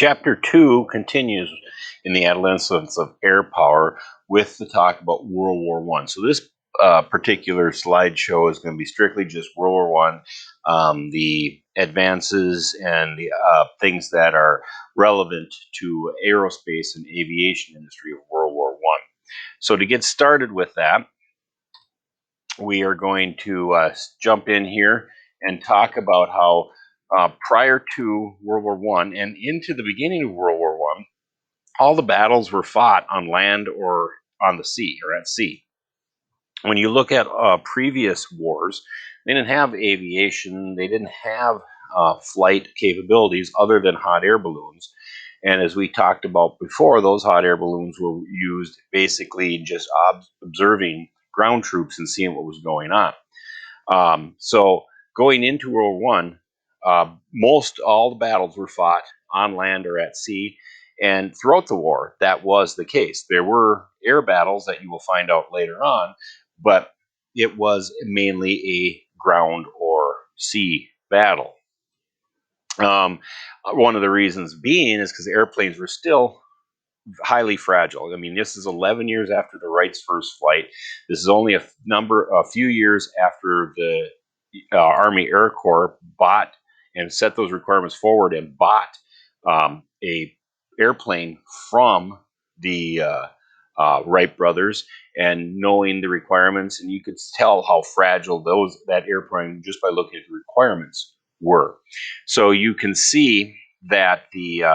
Chapter 2 continues in the adolescence of air power with the talk about World War One. So this particular slideshow is going to be strictly just World War One, the advances and the things that are relevant to aerospace and aviation industry of World War One. So to get started with that, we are going to jump in here and talk about how prior to World War One and into the beginning of World War One, all the battles were fought on land or on the sea or at sea. When you look at previous wars, they didn't have aviation, they didn't have flight capabilities other than hot air balloons. And as we talked about before, those hot air balloons were used basically just observing ground troops and seeing what was going on. So going into World War One, most all the battles were fought on land or at sea, and throughout the war, that was the case. There were air battles that you will find out later on, but it was mainly a ground or sea battle. One of the reasons being is because airplanes were still highly fragile. I mean, this is 11 years after the Wright's first flight. This is only a few years after the Army Air Corps bought and set those requirements forward and bought a airplane from the Wright brothers, and knowing the requirements, and you could tell how fragile that airplane just by looking at the requirements were. So you can see that the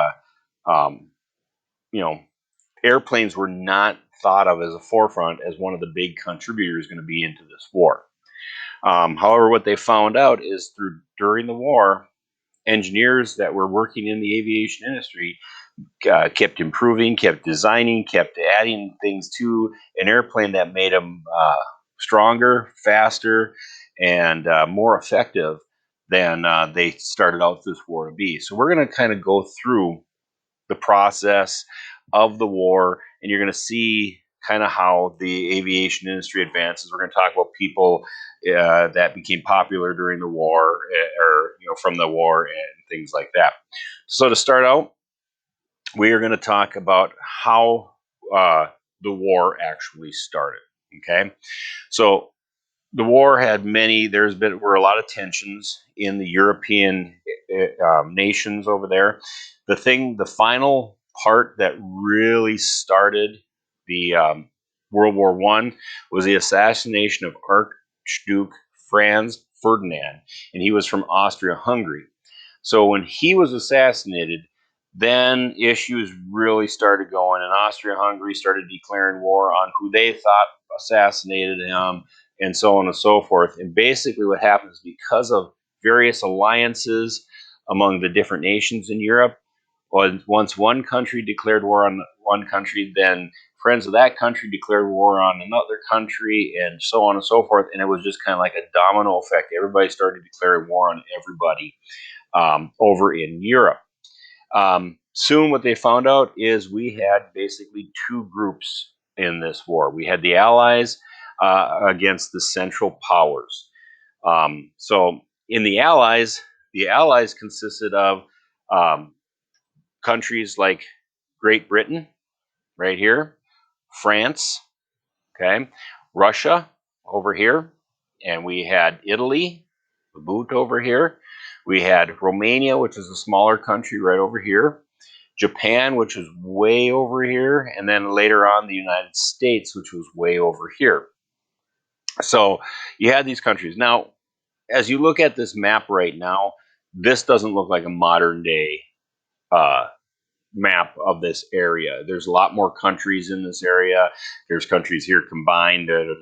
airplanes were not thought of as a forefront as one of the big contributors going to be into this war. However, what they found out is during the war, engineers that were working in the aviation industry kept improving, kept designing, kept adding things to an airplane that made them stronger, faster, and more effective than they started out this war to be. So we're going to kind of go through the process of the war, and you're going to see kind of how the aviation industry advances. We're going to talk about people that became popular during the war, or from the war, and things like that. So to start out, we are going to talk about how the war actually started. Okay, so the war had were a lot of tensions in the European nations over there. The final part that really started the World War One was the assassination of Archduke Franz Ferdinand, and he was from Austria-Hungary. So when he was assassinated, then issues really started going, and Austria-Hungary started declaring war on who they thought assassinated him, and so on and so forth. And basically what happens, because of various alliances among the different nations in Europe, once one country declared war on one country, then friends of that country declared war on another country, and so on and so forth. And it was just kind of like a domino effect. Everybody started declaring war on everybody over in Europe. Soon what they found out is we had basically two groups in this war. We had the Allies against the Central Powers. So in the Allies consisted of countries like Great Britain, right here, France, okay, Russia over here, and we had Italy, the boot over here. We had Romania, which is a smaller country right over here. Japan, which was way over here, and then later on the United States, which was way over here. So you had these countries. Now, as you look at this map right now, this doesn't look like a modern day map of this area. There's a lot more countries in this area. There's countries here combined that are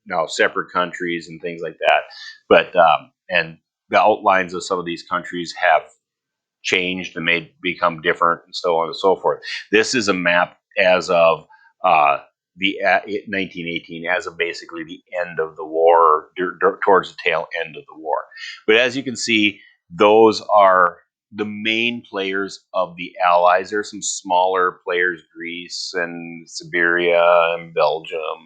now separate countries and things like that. But and the outlines of some of these countries have changed and become different, and so on and so forth. This is a map as of the 1918, as of basically the end of the war, towards the tail end of the war. But as you can see, those are the main players of the Allies. There's some smaller players, Greece and Siberia and Belgium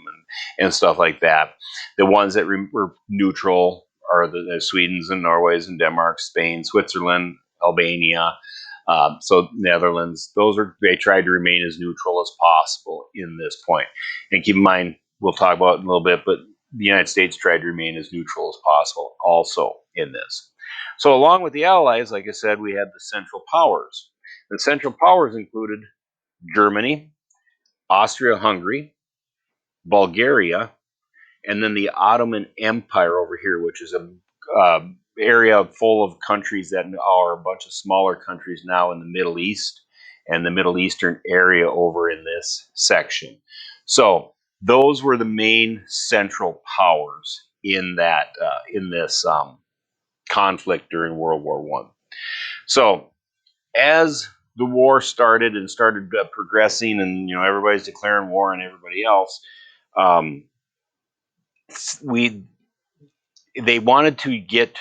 and stuff like that. The ones that were neutral are the Swedens and Norways and Denmark, Spain, Switzerland, Albania, So Netherlands, they tried to remain as neutral as possible in this point. And keep in mind, we'll talk about it in a little bit, but the United States tried to remain as neutral as possible also in this. So along with the Allies, like I said, we had the Central Powers. The Central Powers included Germany, Austria-Hungary, Bulgaria, and then the Ottoman Empire over here, which is a area full of countries that are a bunch of smaller countries now in the Middle East and the Middle Eastern area over in this section. So those were the main central powers in that in this conflict during World War One. So as the war started progressing, and everybody's declaring war on everybody else, um, they wanted to get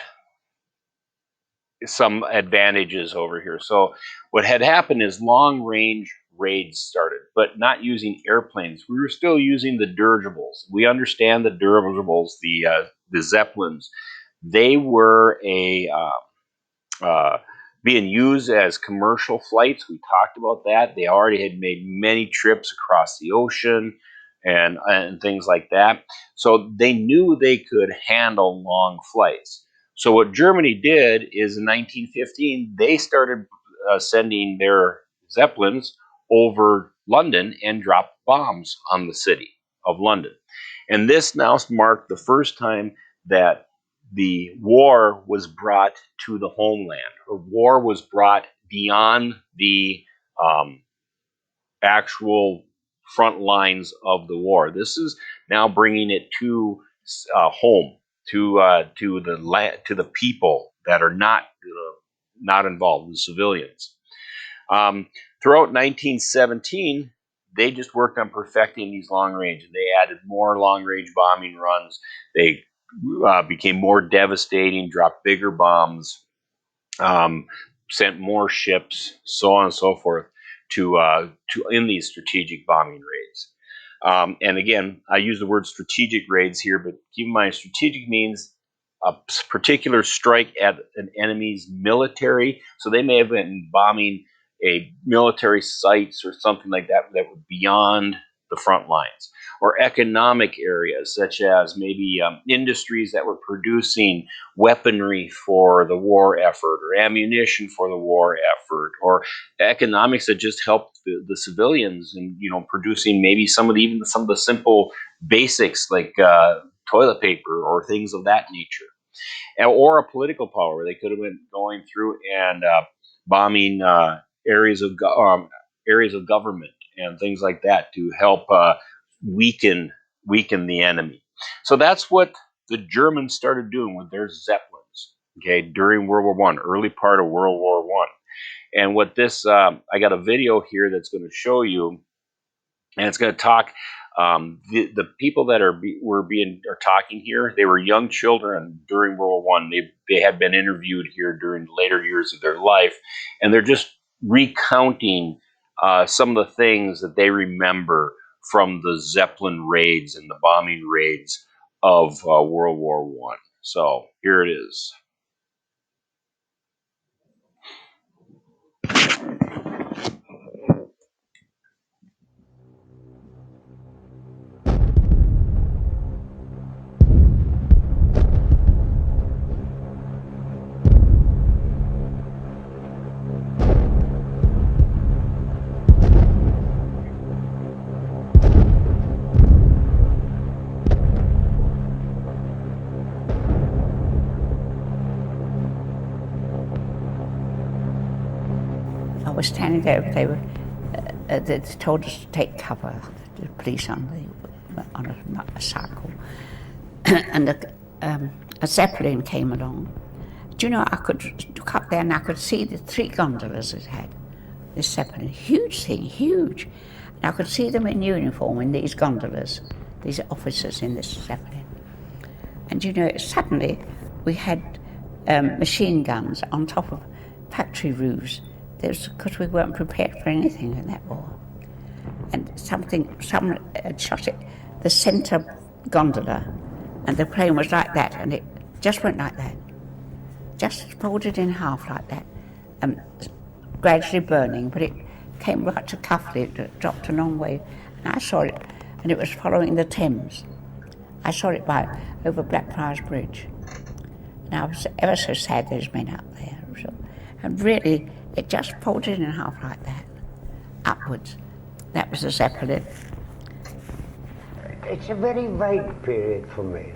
some advantages over here. So what had happened is long range raids started, but not using airplanes. We were still using the dirigibles. We understand the dirigibles, the Zeppelins. They were being used as commercial flights. We talked about that. They already had made many trips across the ocean and things like that. So they knew they could handle long flights. So what Germany did is in 1915, they started sending their Zeppelins over London and dropped bombs on the city of London. And this now marked the first time that the war was brought to the homeland, or war was brought beyond the actual front lines of the war. This is now bringing it to home, to the people that are not involved, the civilians. Throughout 1917, they just worked on perfecting these long range, and they added more long range bombing runs. They became more devastating, dropped bigger bombs, sent more ships, so on and so forth, to in these strategic bombing raids. And again, I use the word strategic raids here, but keep in mind, strategic means a particular strike at an enemy's military. So they may have been bombing a military sites or something like that that were beyond the front lines, or economic areas such as maybe industries that were producing weaponry for the war effort, or ammunition for the war effort, or economics that just helped the civilians in producing maybe even some of the simple basics like toilet paper or things of that nature, or a political power. They could have been going through and bombing areas of government and things like that to help weaken the enemy. So that's what the Germans started doing with their Zeppelins. Okay, during World War One, early part of World War One, and what this I got a video here that's going to show you, and it's going to talk. The people that are talking here, they were young children during World War One. They had been interviewed here during the later years of their life, and they're just recounting some of the things that they remember from the Zeppelin raids and the bombing raids of World War One. So here it is. I was standing there. They told us to take cover. The police on a cycle, and a Zeppelin came along. Do you know, I could look up there and I could see the 3 gondolas it had. This Zeppelin, huge thing, huge. And I could see them in uniform in these gondolas, these officers in this Zeppelin. And you know, suddenly we had machine guns on top of factory roofs. Because we weren't prepared for anything in that war. And someone had shot it, the centre gondola, and the plane was like that, and it just went like that. Just folded in half like that. gradually burning, but it came right to Cuffley, it dropped a long way, and I saw it, and it was following the Thames. I saw it by over Blackfriars Bridge. And I was ever so sad there's men up there. So, and really, it just folded in half like that, upwards. That was a Zeppelin. It's a very vague period for me.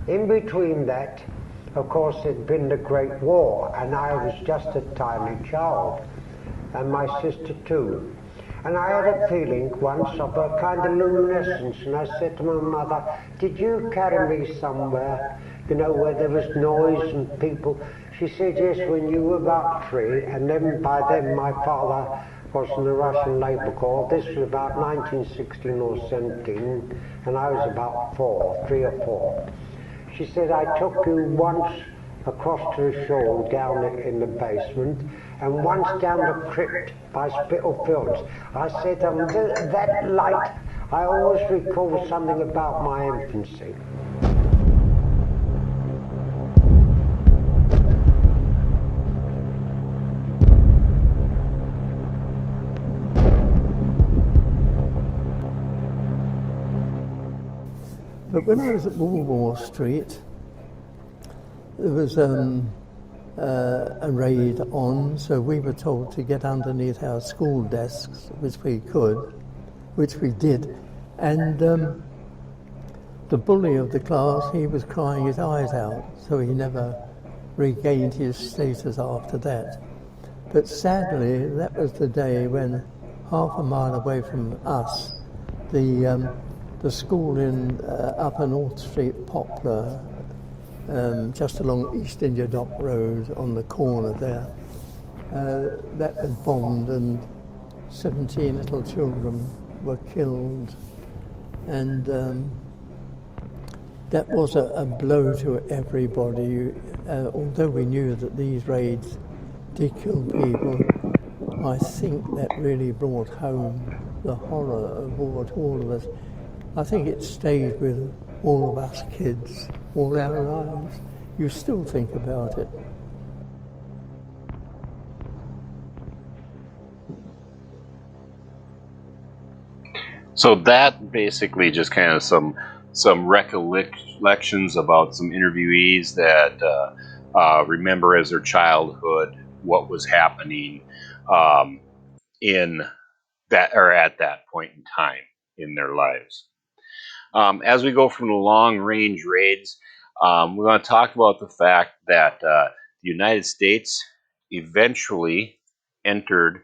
In between that, of course, there'd been the Great War, and I was just a tiny child, and my sister too. And I had a feeling once of a kind of luminescence, and I said to my mother, did you carry me somewhere, you know, where there was noise and people? She said, yes, when you were about 3, and then by then my father was in the Russian Labour Corps. This was about 1916 or 17, and I was about 4, 3 or 4. She said, I took you once across to the shore down in the basement, and once down the crypt by Spitalfields. I said, that light, I always recall something about my infancy. But when I was at Walmore Street, there was a raid on, so we were told to get underneath our school desks, which we could, which we did. And the bully of the class, he was crying his eyes out, so he never regained his status after that. But sadly, that was the day when, half a mile away from us, the school in Upper North Street, Poplar, just along East India Dock Road on the corner there, that was bombed and 17 little children were killed. And that was a blow to everybody. Although we knew that these raids did kill people, I think that really brought home the horror of war to all of us. I think it stayed with all of us kids all our lives. You still think about it. So that basically just kind of some recollections about some interviewees that remember as their childhood what was happening in that or at that point in time in their lives. As we go from the long range raids, we want to talk about the fact that the United States eventually entered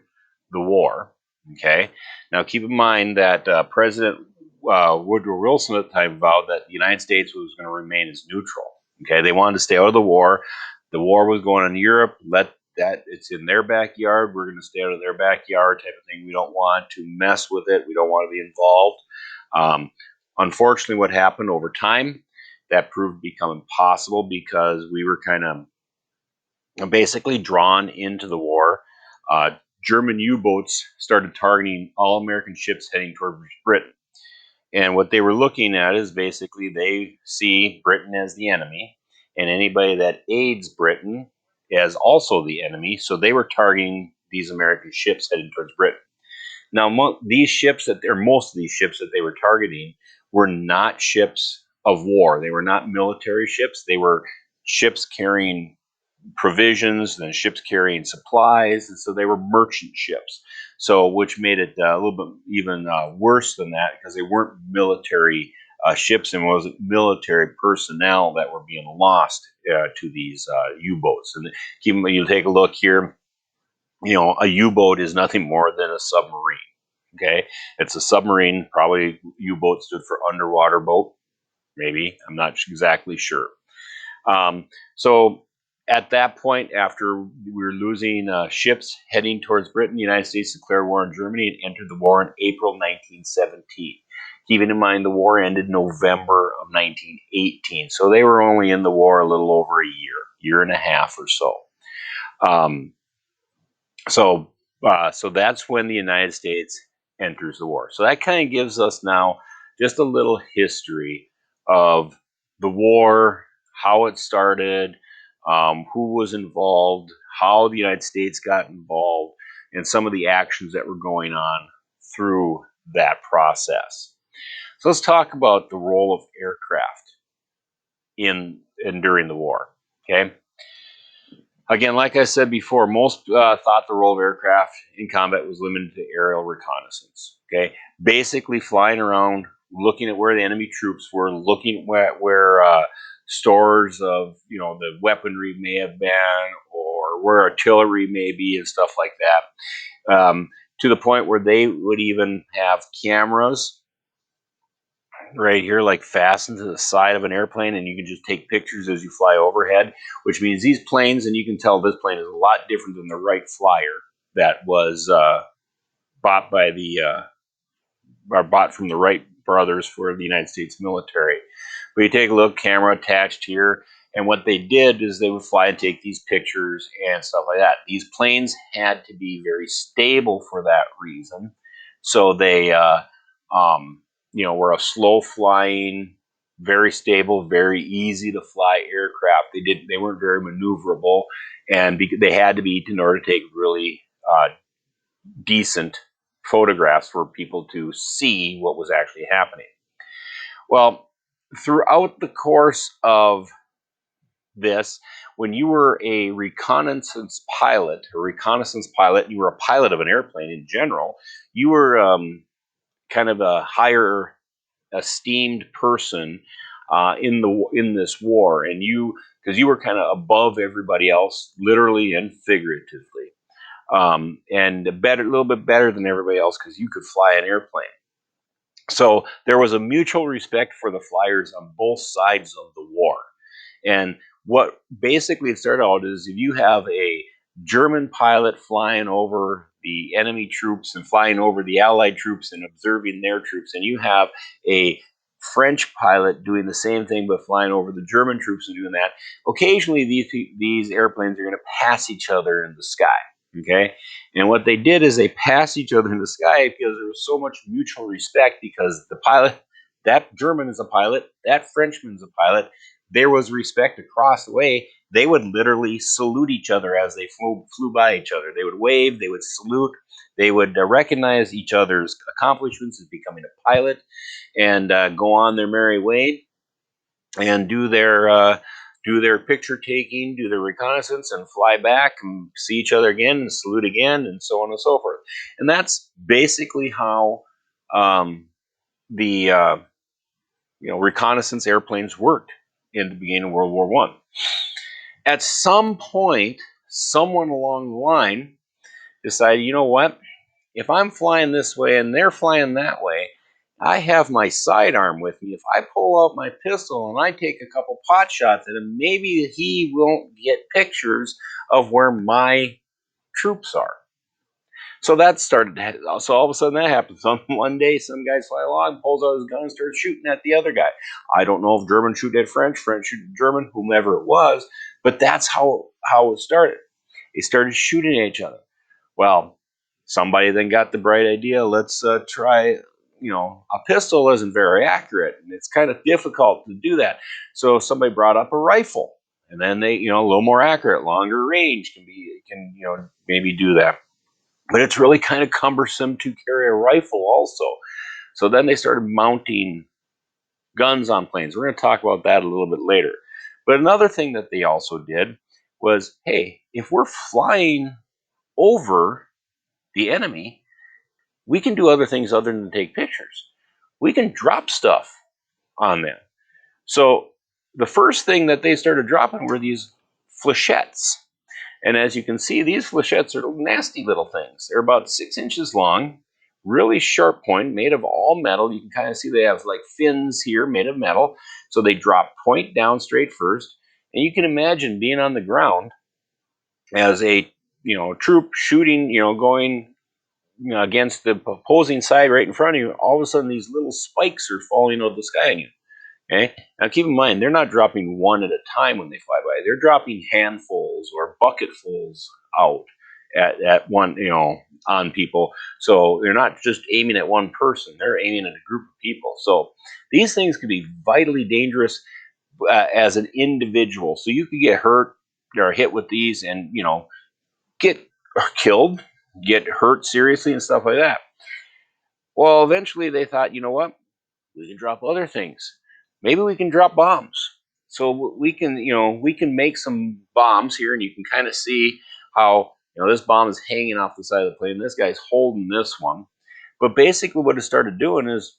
the war. Okay. Now, keep in mind that President Woodrow Wilson at the time vowed that the United States was going to remain as neutral. Okay. They wanted to stay out of the war. The war was going on in Europe. Let that it's in their backyard. We're going to stay out of their backyard, type of thing. We don't want to mess with it. We don't want to be involved. Um, Unfortunately, what happened over time, that proved to become impossible because we were kind of basically drawn into the war. Uh, German U-boats started targeting all American ships heading toward Britain. And what they were looking at is basically they see Britain as the enemy, and anybody that aids Britain as also the enemy. So they were targeting these American ships heading towards Britain. Now, these ships most of these ships that they were targeting were not ships of war. They were not military ships. They were ships carrying provisions, and ships carrying supplies, and so they were merchant ships. So, which made it a little bit even worse than that because they weren't military ships and wasn't military personnel that were being lost to these U-boats. And you take a look here. A U-boat is nothing more than a submarine. Okay, it's a submarine. Probably U-boat stood for underwater boat. Maybe I'm not exactly sure. So at that point, after we were losing ships heading towards Britain, the United States declared war on Germany and entered the war in April 1917. Keeping in mind the war ended November of 1918, so they were only in the war a little over a year and a half or so. Um, so, so that's when the United States enters the war. So that kind of gives us now just a little history of the war, how it started, who was involved, how the United States got involved, and some of the actions that were going on through that process. So let's talk about the role of aircraft in and during the war. Okay. Again, like I said before, most thought the role of aircraft in combat was limited to aerial reconnaissance. Okay, basically flying around, looking at where the enemy troops were, looking at where stores of the weaponry may have been, or where artillery may be, and stuff like that. To the point where they would even have cameras right here, like fastened to the side of an airplane, and you can just take pictures as you fly overhead, which means these planes, and you can tell this plane is a lot different than the Wright Flyer that was bought by the or bought from the Wright brothers for the United States military. But you take a look, camera attached here, and what they did is they would fly and take these pictures and stuff like that. These planes had to be very stable for that reason, so they were a slow flying, very stable, very easy to fly aircraft. They weren't very maneuverable, and they had to be in order to take really decent photographs for people to see what was actually happening. Well, throughout the course of this, when you were a reconnaissance pilot, you were a pilot of an airplane in general, you were kind of a higher esteemed person in this war, and because you were kind of above everybody else, literally and figuratively, and a little bit better than everybody else because you could fly an airplane. So there was a mutual respect for the flyers on both sides of the war. And what basically it started out is if you have a German pilot flying over the enemy troops and flying over the Allied troops and observing their troops, and you have a French pilot doing the same thing but flying over the German troops and doing that, occasionally these airplanes are going to pass each other in the sky. Okay, and what they did is they passed each other in the sky because there was so much mutual respect because the pilot, that German is a pilot, that Frenchman is a pilot. There was respect across the way. They would literally salute each other as they flew by each other. They would wave, they would salute, they would recognize each other's accomplishments as becoming a pilot, and go on their merry way and do their picture taking, do their reconnaissance, and fly back and see each other again and salute again, and so on and so forth. And that's basically how the reconnaissance airplanes worked in the beginning of World War One. At some point, someone along the line decided, you know what? If I'm flying this way and they're flying that way, I have my sidearm with me. If I pull out my pistol and I take a couple pot shots at him, maybe he won't get pictures of where my troops are. So that started. So all of a sudden that happens. One day, some guy fly along, pulls out his gun, and starts shooting at the other guy. I don't know if German shoot at French, French shoot at German, whomever it was, but that's how it started. They started shooting at each other. Well, somebody then got the bright idea. Let's try. A pistol isn't very accurate, and it's kind of difficult to do that. So somebody brought up a rifle, and then they, a little more accurate, longer range can maybe do that. But it's really kind of cumbersome to carry a rifle also. So then they started mounting guns on planes. We're going to talk about that a little bit later. But another thing that they also did was, hey, if we're flying over the enemy, we can do other things other than take pictures. We can drop stuff on them. So the first thing that they started dropping were these flechettes. And as you can see, these flechettes are nasty little things. They're about 6 inches long, really sharp point, made of all metal. You can kind of see they have like fins here made of metal. So they drop point down straight first. And you can imagine being on the ground as a troop shooting, going against the opposing side right in front of you. All of a sudden, these little spikes are falling out of the sky on you. Okay. Now keep in mind, they're not dropping one at a time when they fly by. They're dropping handfuls or bucketfuls out at one, on people. So they're not just aiming at one person. They're aiming at a group of people. So these things can be vitally dangerous as an individual. So you could get hurt or hit with these and, get killed, get hurt seriously and stuff like that. Well, eventually they thought, you know what? We can drop other things. Maybe we can drop bombs. So we can, we can make some bombs here, and you can kind of see how, this bomb is hanging off the side of the plane. This guy's holding this one. But basically, what it started doing is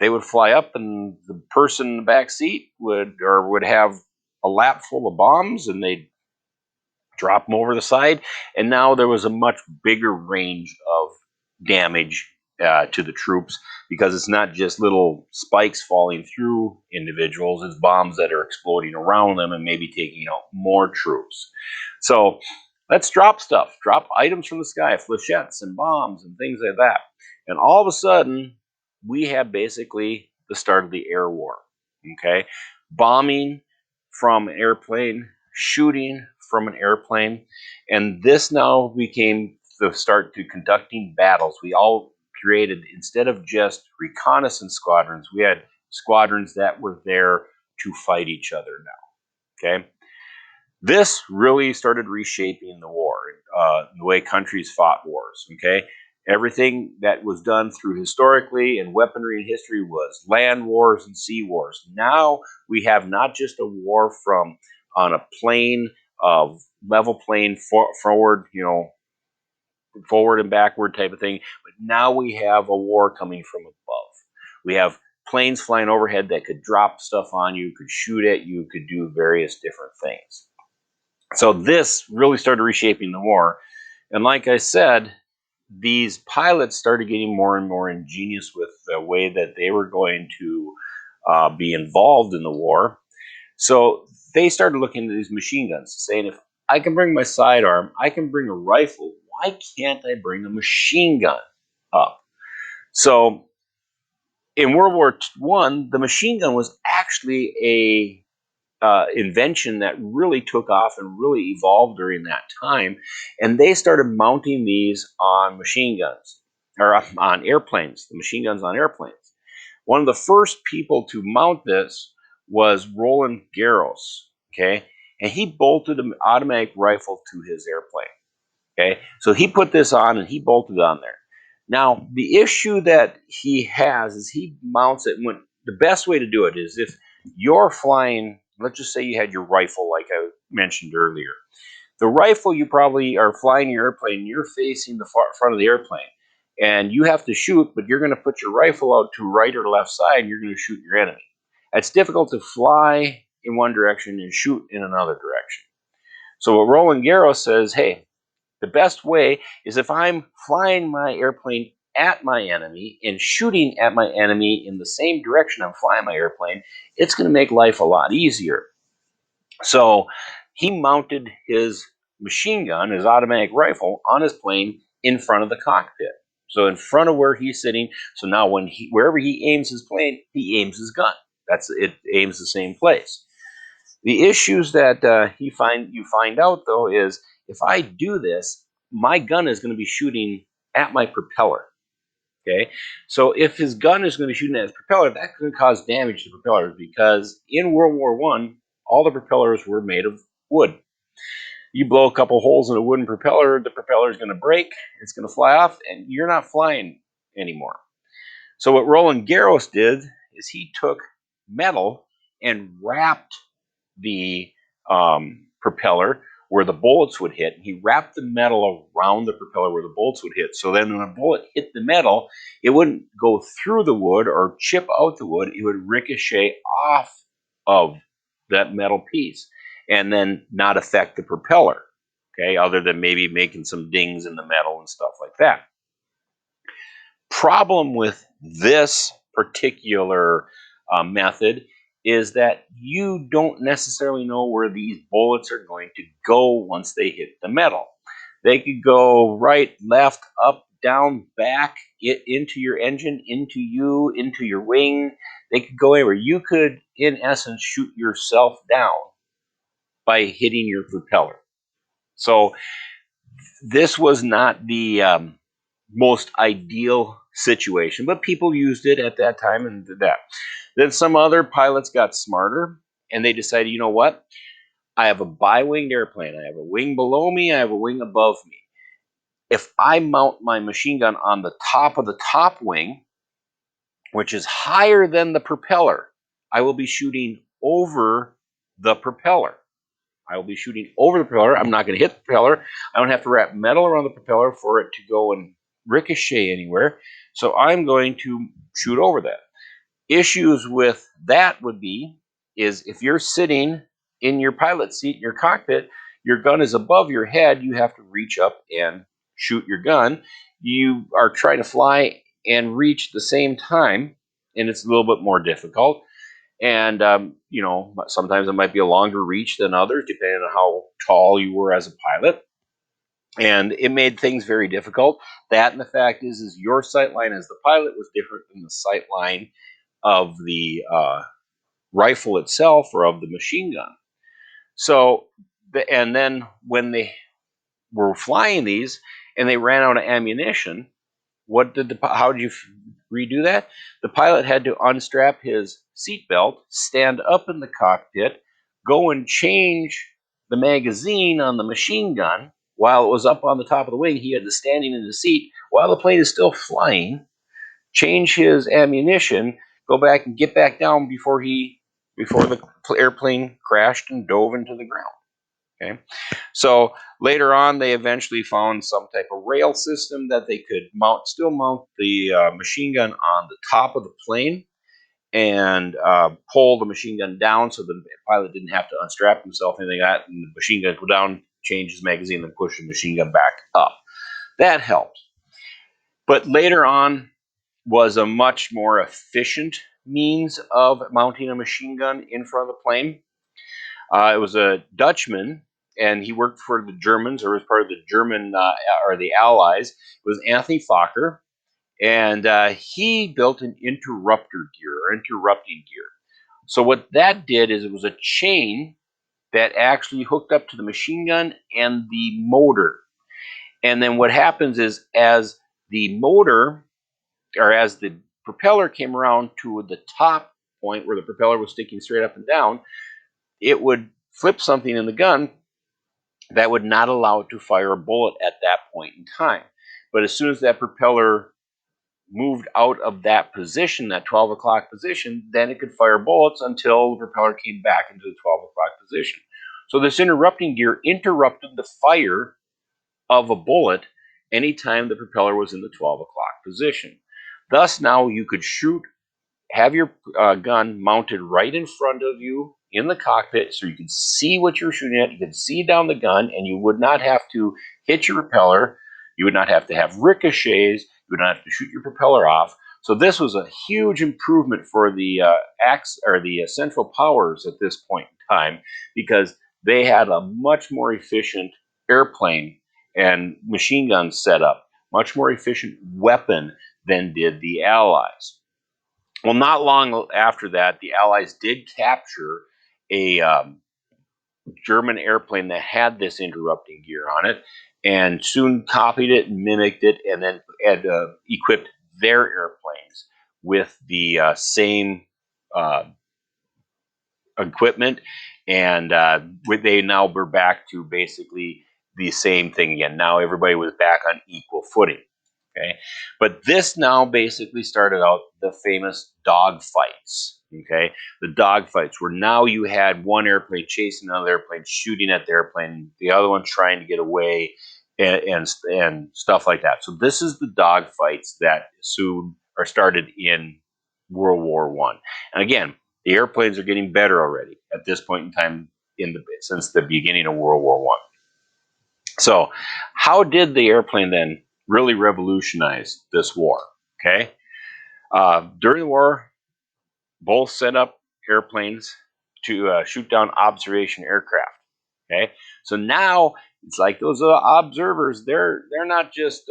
they would fly up, and the person in the back seat would have a lap full of bombs, and they'd drop them over the side, and now there was a much bigger range of damage to the troops, because it's not just little spikes falling through individuals, it's bombs that are exploding around them and maybe taking out more troops. So let's drop stuff, drop items from the sky, flechettes and bombs and things like that. And all of a sudden, we have basically the start of the air war. Okay, bombing from an airplane, shooting from an airplane, and this now became the start to conducting battles. We all created, instead of just reconnaissance squadrons, we had squadrons that were there to fight each other now. Okay, this really started reshaping the war, the way countries fought wars. Okay, everything that was done through historically and weaponry in history was land wars and sea wars. Now we have not just a war from on a plane of level plane forward, forward and backward type of thing, but now we have a war coming from above. We have planes flying overhead that could drop stuff on you, could shoot at you, could do various different things. So this really started reshaping the war. And like I said, these pilots started getting more and more ingenious with the way that they were going to be involved in the war. So they started looking at these machine guns, saying, if I can bring my sidearm, I can bring a rifle, why can't I bring a machine gun up? So in World War I, the machine gun was actually a invention that really took off and really evolved during that time. And they started mounting these on machine guns, or on airplanes, the machine guns on airplanes. One of the first people to mount this was Roland Garros. Okay, and he bolted an automatic rifle to his airplane. Okay, so he put this on and he bolted it on there. Now, the issue that he has is he mounts it. When the best way to do it is, if you're flying, let's just say you had your rifle, like I mentioned earlier. The rifle, you probably are flying your airplane, you're facing the front of the airplane, and you have to shoot, but you're going to put your rifle out to right or left side, and you're going to shoot your enemy. It's difficult to fly in one direction and shoot in another direction. So what Roland Garros says, hey, the best way is if I'm flying my airplane at my enemy and shooting at my enemy in the same direction I'm flying my airplane, it's going to make life a lot easier. So he mounted his machine gun, his automatic rifle, on his plane in front of the cockpit. So in front of where he's sitting. So now wherever he aims his plane, he aims his gun. It aims the same place. The issues that you find out, though, is if I do this, my gun is going to be shooting at my propeller. Okay, so if his gun is going to be shooting at his propeller, that's going to cause damage to propellers, because in World War I, all the propellers were made of wood. You blow a couple holes in a wooden propeller, the propeller is going to break, it's going to fly off, and you're not flying anymore. So what Roland Garros did is he took metal and wrapped the propeller where the bullets would hit. He wrapped the metal around the propeller where the bullets would hit. So then when a bullet hit the metal, it wouldn't go through the wood or chip out the wood. It would ricochet off of that metal piece and then not affect the propeller. Okay, other than maybe making some dings in the metal and stuff like that. Problem with this particular method is that you don't necessarily know where these bullets are going to go once they hit the metal. They could go right, left, up, down, back, into your engine, into you, into your wing. They could go anywhere. You could, in essence, shoot yourself down by hitting your propeller. So this was not the most ideal situation, but people used it at that time and did that. Then some other pilots got smarter and they decided, you know what? I have a bi-winged airplane. I have a wing below me. I have a wing above me. if I mount my machine gun on the top of the top wing, which is higher than the propeller, I will be shooting over the propeller. I will be shooting over the propeller. I'm not going to hit the propeller. I don't have to wrap metal around the propeller for it to go and ricochet anywhere. So I'm going to shoot over that. Issues with that would be is if you're sitting in your pilot seat in your cockpit, your gun is above your head, you have to reach up and shoot your gun. You are trying to fly and reach the same time, and it's a little bit more difficult. And sometimes it might be a longer reach than others, depending on how tall you were as a pilot. And it made things very difficult. That, and the fact is your sight line as the pilot was different than the sight line of the rifle itself or of the machine gun. So, and then when they were flying these and they ran out of ammunition, how did you redo that? The pilot had to unstrap his seatbelt, stand up in the cockpit, go and change the magazine on the machine gun while it was up on the top of the wing. He had to standing in the seat while the plane is still flying, change his ammunition, go back and get back down before the airplane crashed and dove into the ground. Okay, so later on, they eventually found some type of rail system that they could still mount the machine gun on the top of the plane and pull the machine gun down, so the pilot didn't have to unstrap himself, anything like that, and the machine gun go down, change his magazine, then push the machine gun back up. That helped. But later on was a much more efficient means of mounting a machine gun in front of the plane. It was a Dutchman, and he worked for the Germans, or was part of the German or the Allies. It was Anthony Fokker, and he built an interrupting gear. So what that did is it was a chain that actually hooked up to the machine gun and the motor. And then what happens is as the motor, or as the propeller came around to the top point where the propeller was sticking straight up and down, it would flip something in the gun that would not allow it to fire a bullet at that point in time. But as soon as that propeller moved out of that position, that 12 o'clock position, then it could fire bullets until the propeller came back into the 12 o'clock position. So this interrupting gear interrupted the fire of a bullet anytime the propeller was in the 12 o'clock position. Thus, now you could have your gun mounted right in front of you in the cockpit so you could see what you're shooting at. You could see down the gun, and you would not have to hit your propeller. You would not have to have ricochets. You would not have to shoot your propeller off. So this was a huge improvement for the Central Powers at this point in time, because they had a much more efficient airplane and machine gun setup, much more efficient weapon than did the Allies. Well, not long after that, the Allies did capture a German airplane that had this interrupting gear on it, and soon copied it and mimicked it, and then had equipped their airplanes with the same uh, equipment, and they now were back to basically the same thing again. Now everybody was back on equal footing. Okay, but this now basically started out the famous dog fights. Okay, the dog fights where now you had one airplane chasing another airplane, shooting at the airplane, the other one trying to get away, and stuff like that. So this is the dog fights that soon are started in World War One. And again, the airplanes are getting better already at this point in time since the beginning of World War One. So, how did the airplane then really revolutionize this war? Okay, during the war, both set up airplanes to shoot down observation aircraft. Okay, so now it's like those observers. They're not just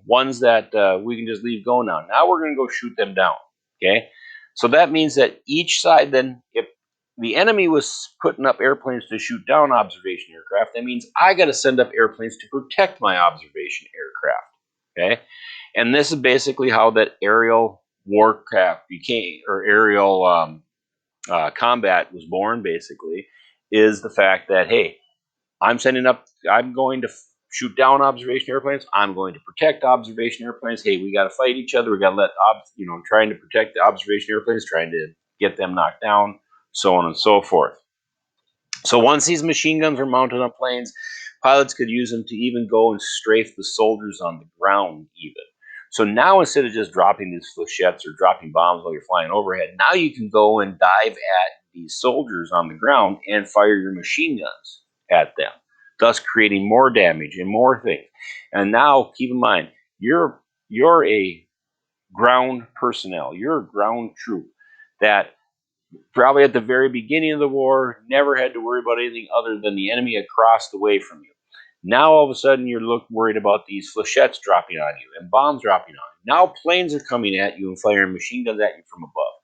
ones that we can just leave go now. Now we're going to go shoot them down. Okay, so that means that each side then, if the enemy was putting up airplanes to shoot down observation aircraft, that means I got to send up airplanes to protect my observation aircraft. Okay, and this is basically how that aerial warcraft became, or aerial combat was born. Basically, is the fact that, hey, I'm going to shoot down observation airplanes. I'm going to protect observation airplanes. Hey, we got to fight each other. We got to let, trying to protect the observation airplanes, trying to get them knocked down, so on and so forth. So once these machine guns were mounted on planes, pilots could use them to even go and strafe the soldiers on the ground even. So now instead of just dropping these flechettes or dropping bombs while you're flying overhead, now you can go and dive at these soldiers on the ground and fire your machine guns at them, thus creating more damage and more things. And now keep in mind, you're a ground personnel, you're a ground troop that probably at the very beginning of the war never had to worry about anything other than the enemy across the way from you. Now all of a sudden you're worried about these flechettes dropping on you and bombs dropping on you. Now planes are coming at you and firing machine guns at you from above.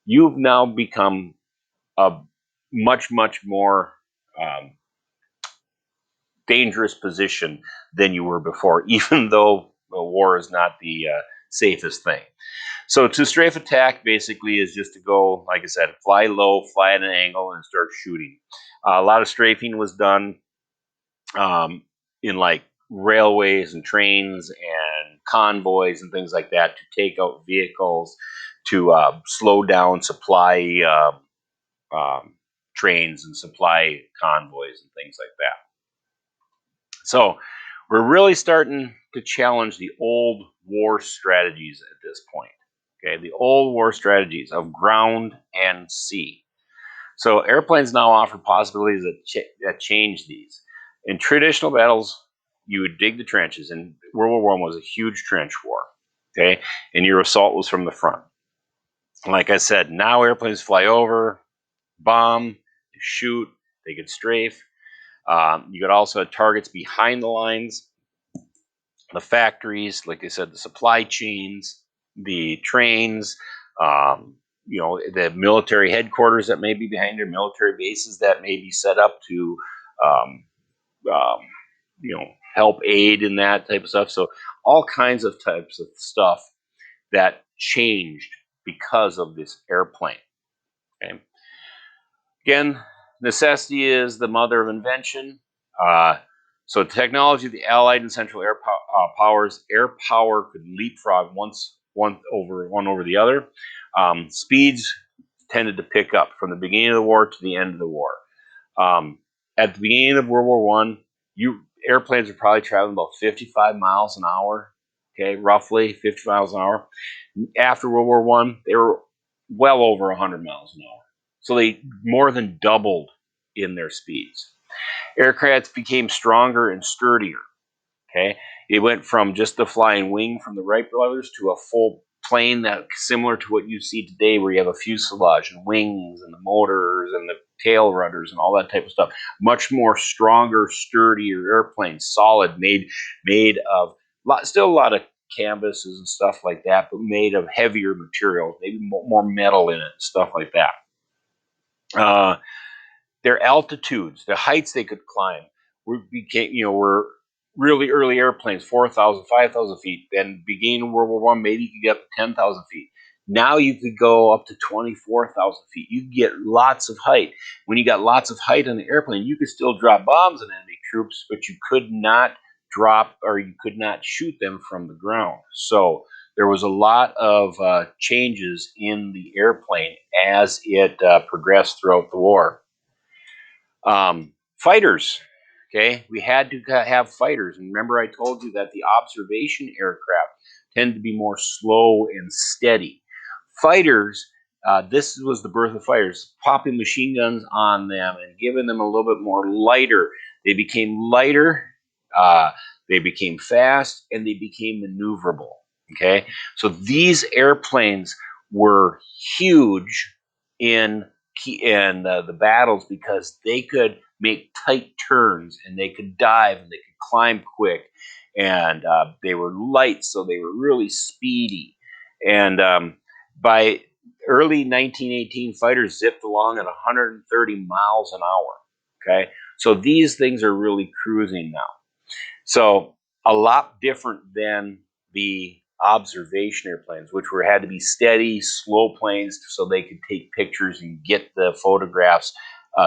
You've now become a much, much more dangerous position than you were before, even though war is not the safest thing. So to strafe attack basically is just to go, like I said, fly low, fly at an angle, and start shooting. A lot of strafing was done in like railways and trains and convoys and things like that to take out vehicles, to slow down supply trains and supply convoys and things like that. So we're really starting to challenge the old war strategies at this point. Okay, the old war strategies of ground and sea. So airplanes now offer possibilities that change these. In traditional battles, you would dig the trenches, and World War I was a huge trench war. Okay, and your assault was from the front. Like I said, now airplanes fly over, bomb, shoot, they could strafe. You could also have targets behind the lines, the factories, like I said, the supply chains, the trains, the military headquarters that may be behind there, military bases that may be set up to, um, um, help aid in that type of stuff. So all kinds of types of stuff that changed because of this airplane. Okay. Again, necessity is the mother of invention. So technology, the Allied and Central powers, air power could leapfrog one over the other. Speeds tended to pick up from the beginning of the war to the end of the war. At the beginning of World War One, airplanes were probably traveling about 55 miles an hour. Okay, roughly 50 miles an hour. After World War One, they were well over 100 miles an hour. So they more than doubled in their speeds. Aircraft became stronger and sturdier. Okay, it went from just the flying wing from the Wright brothers to a full plane that similar to what you see today, where you have a fuselage and wings and the motors and the tail rudders and all that type of stuff. Much more stronger, sturdier airplanes, solid, made of still a lot of canvases and stuff like that, but made of heavier material, maybe more metal in it, stuff like that. Their altitudes, the heights they could climb, were really early airplanes, 4,000, 5,000 feet. Then beginning in World War One, maybe you could get up to 10,000 feet. Now you could go up to 24,000 feet. You could get lots of height. When you got lots of height on the airplane, you could still drop bombs on enemy troops, but you could not you could not shoot them from the ground. So there was a lot of changes in the airplane as it progressed throughout the war. Fighters, okay, we had to have fighters. And remember, I told you that the observation aircraft tend to be more slow and steady. Fighters, this was the birth of fighters, popping machine guns on them and giving them a little bit more lighter. They became lighter, they became fast, and they became maneuverable. Okay, so these airplanes were huge in the battles because they could make tight turns and they could dive and they could climb quick, and they were light, so they were really speedy. And by early 1918, fighters zipped along at 130 miles an hour. Okay, so these things are really cruising now. So a lot different than the observation airplanes, which had to be steady, slow planes, so they could take pictures and get the photographs,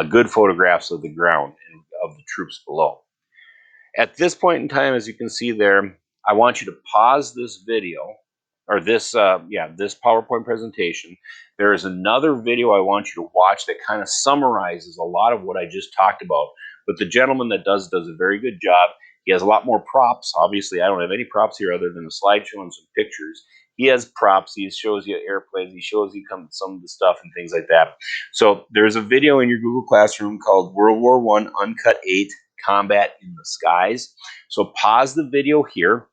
good photographs of the ground and of the troops below. At this point in time, as you can see there, I want you to pause this video, or this PowerPoint presentation. There is another video I want you to watch that kind of summarizes a lot of what I just talked about. But the gentleman that does a very good job. He has a lot more props. Obviously, I don't have any props here other than a slideshow and some pictures. He has props. He shows you airplanes. He shows you some of the stuff and things like that. So there's a video in your Google Classroom called World War I Uncut 8 Combat in the Skies. So pause the video here.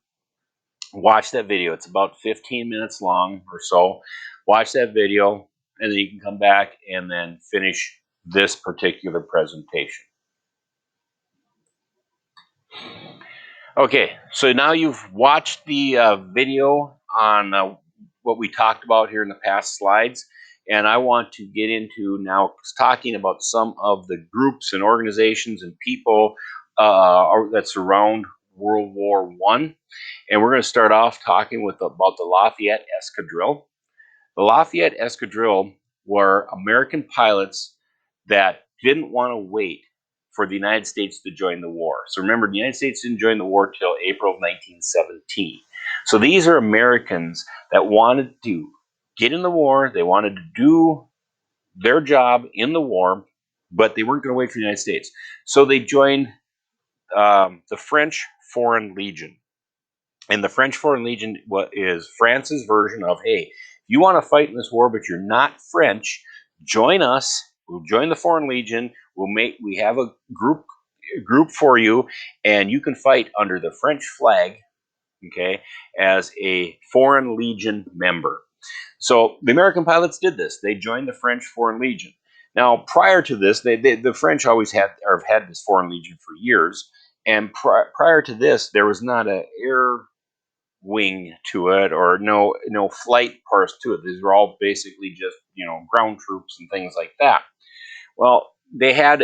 Watch that video. It's about 15 minutes long or so. Watch that video, and then you can come back and then finish this particular presentation. Okay, so now you've watched the video on what we talked about here in the past slides, and I want to get into now talking about some of the groups and organizations and people that surround World War I. And we're going to start off talking about the Lafayette Escadrille. The Lafayette Escadrille were American pilots that didn't want to wait for the United States to join the war. So remember, the United States didn't join the war till April of 1917. So these are Americans that wanted to get in the war. They wanted to do their job in the war, but they weren't going to wait for the United States. So they joined the French Foreign Legion. And the French Foreign Legion is France's version of, hey, if you want to fight in this war, but you're not French, join us. We'll join the Foreign Legion. We have a group for you, and you can fight under the French flag, okay, as a Foreign Legion member. So the American pilots did this. They joined the French Foreign Legion. Now, prior to this, the French always have had this Foreign Legion for years. And prior to this, there was not an air wing to it or no flight parts to it. These were all basically just ground troops and things like that. Well, they had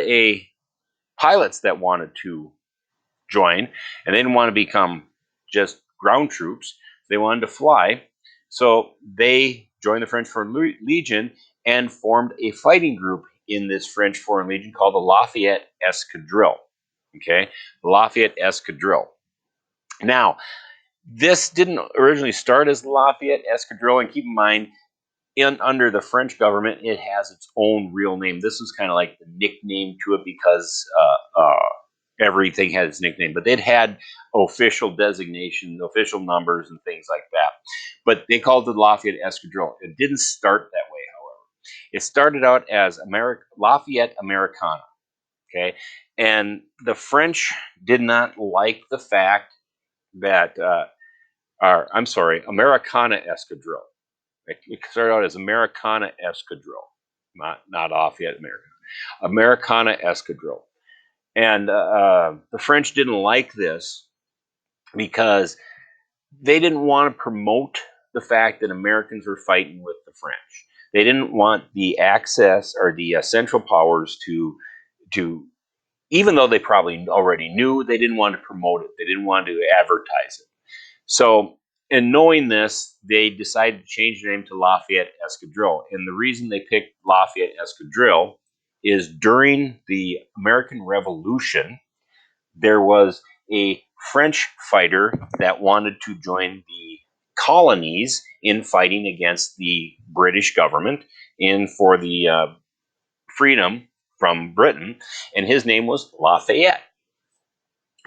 pilots that wanted to join, and they didn't want to become just ground troops. They wanted to fly, so they joined the French Foreign Legion and formed a fighting group in this French Foreign Legion called the Lafayette Escadrille. Okay, the Lafayette Escadrille. Now, this didn't originally start as the Lafayette Escadrille, and keep in mind, under the French government, it has its own real name. This was kind of like the nickname to it because everything had its nickname, but they'd had official designations, official numbers, and things like that. But they called it Lafayette Escadrille. It didn't start that way, however. It started out as Lafayette Americana. Okay, and the French did not like the fact that, Americana Escadrille. It started out as Americana Escadrille, not Lafayette Americana Escadrille. And the French didn't like this because they didn't want to promote the fact that Americans were fighting with the French. They didn't want the access or the Central Powers to, even though they probably already knew, they didn't want to promote it. They didn't want to advertise it. So, in knowing this, they decided to change the name to Lafayette Escadrille. And the reason they picked Lafayette Escadrille is during the American Revolution, there was a French fighter that wanted to join the colonies in fighting against the British government and for the freedom from Britain, and his name was Lafayette.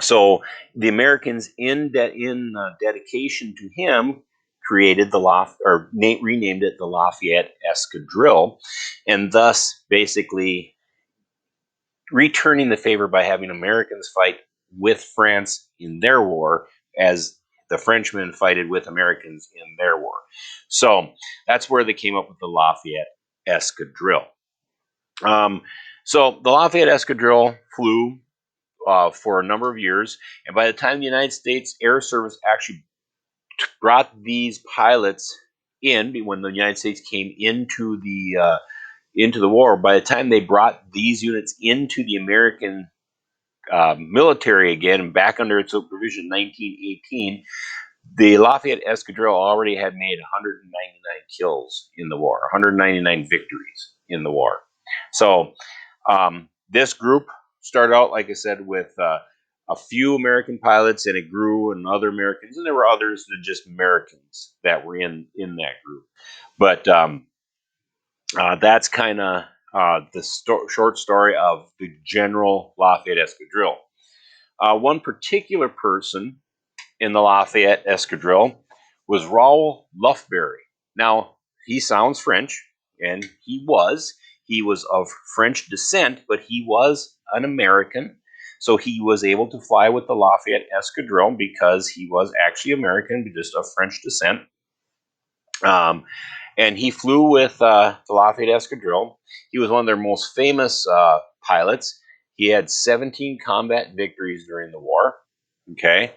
So the Americans, in dedication to him, created renamed it the Lafayette Escadrille, and thus basically returning the favor by having Americans fight with France in their war, as the Frenchmen fighted with Americans in their war. So that's where they came up with the Lafayette Escadrille. So the Lafayette Escadrille flew for a number of years, and by the time the United States Air Service actually brought these pilots in, when the United States came into the war, by the time they brought these units into the American military again and back under its supervision in 1918, the Lafayette Escadrille already had made 199 kills in the war, 199 victories in the war. So this group started out, like I said, with a few American pilots, and it grew, and other Americans, and there were others that just Americans that were in that group. But that's kind of the short story of the General Lafayette Escadrille. One particular person in the Lafayette Escadrille was Raoul Lufberry. Now, he sounds French, and he was. He was of French descent, but he was an American. So he was able to fly with the Lafayette Escadrille because he was actually American, but just of French descent. And he flew with the Lafayette Escadrille. He was one of their most famous pilots. He had 17 combat victories during the war. Okay.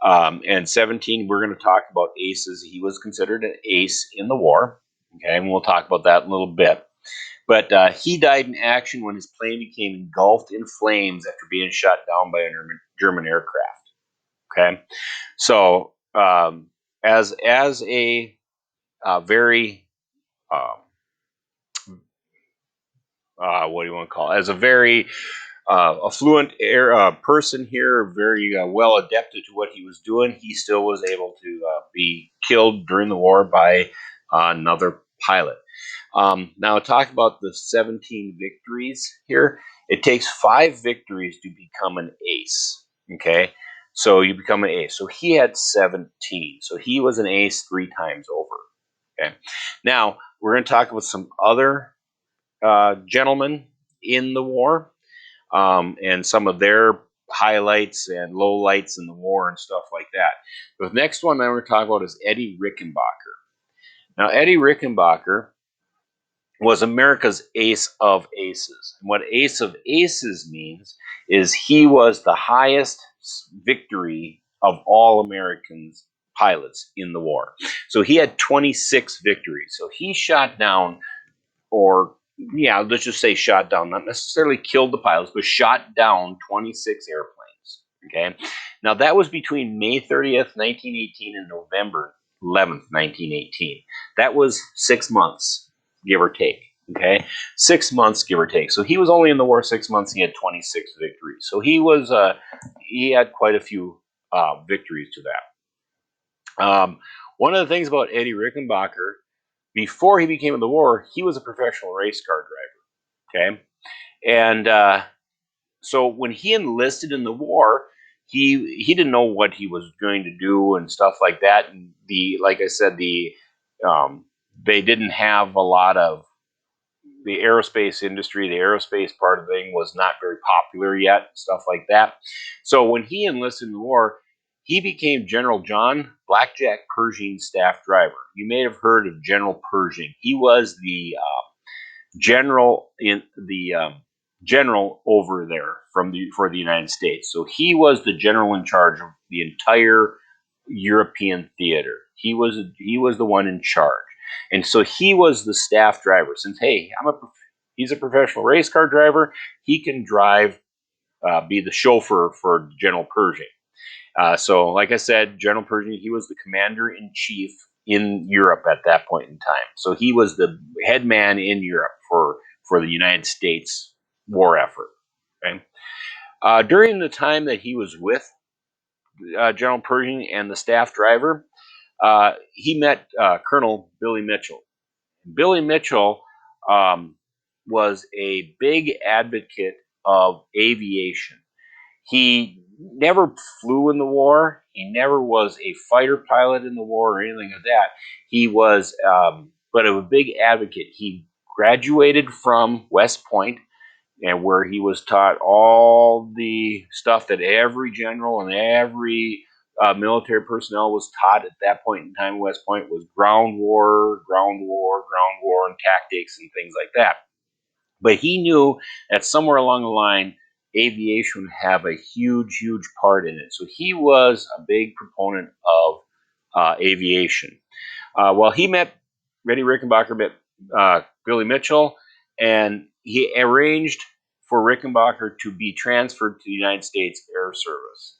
And 17, we're going to talk about aces. He was considered an ace in the war. Okay. And we'll talk about that in a little bit. But he died in action when his plane became engulfed in flames after being shot down by a German aircraft. Okay. So, as a very what do you want to call it? As a very affluent person here, very well adapted to what he was doing, he still was able to be killed during the war by another pilot. Now, talk about the 17 victories here. It takes 5 victories to become an ace. Okay, so you become an ace. So he had 17. So he was an ace 3 times over. Okay, now we're going to talk about some other gentlemen in the war, and some of their highlights and lowlights in the war and stuff like that. The next one I'm going to talk about is Eddie Rickenbacker. Now, Eddie Rickenbacker was America's ace of aces. And what ace of aces means is he was the highest victory of all Americans pilots in the war. So he had 26 victories. So he shot down, or yeah, let's just say shot down, not necessarily killed the pilots, but shot down 26 airplanes. Okay. Now that was between May 30th, 1918 and November 11th, 1918. That was 6 months, give or take. Okay. 6 months, give or take. So he was only in the war 6 months. He had 26 victories. So he had quite a few victories to that. One of the things about Eddie Rickenbacker, before he became in the war, he was a professional race car driver. Okay, and so when he enlisted in the war, he didn't know what he was going to do and stuff like that. And like I said, they didn't have a lot of the aerospace industry. The aerospace part of the thing was not very popular yet, stuff like that. So when he enlisted in the war, he became General John Blackjack Pershing's staff driver. You may have heard of General Pershing. He was the general over there for the United States. So he was the general in charge of the entire European theater. He was the one in charge, and so he was the staff driver. Since hey, he's a professional race car driver, he can drive, be the chauffeur for General Pershing. So, like I said, General Pershing, he was the commander in chief in Europe at that point in time. So he was the head man in Europe for the United States war effort. Okay? During the time that he was with General Pershing and the staff driver, he met Colonel Billy Mitchell. Billy Mitchell was a big advocate of aviation. He never flew in the war. He never was a fighter pilot in the war or anything like that. He was, but a big advocate. He graduated from West Point, and where he was taught all the stuff that every general and every military personnel was taught at that point in time. West Point was ground war, and tactics and things like that. But he knew that somewhere along the line, aviation would have a huge part in it. So he was a big proponent of aviation. Well, Eddie Rickenbacker met Billy Mitchell, and he arranged for Rickenbacker to be transferred to the United States Air Service.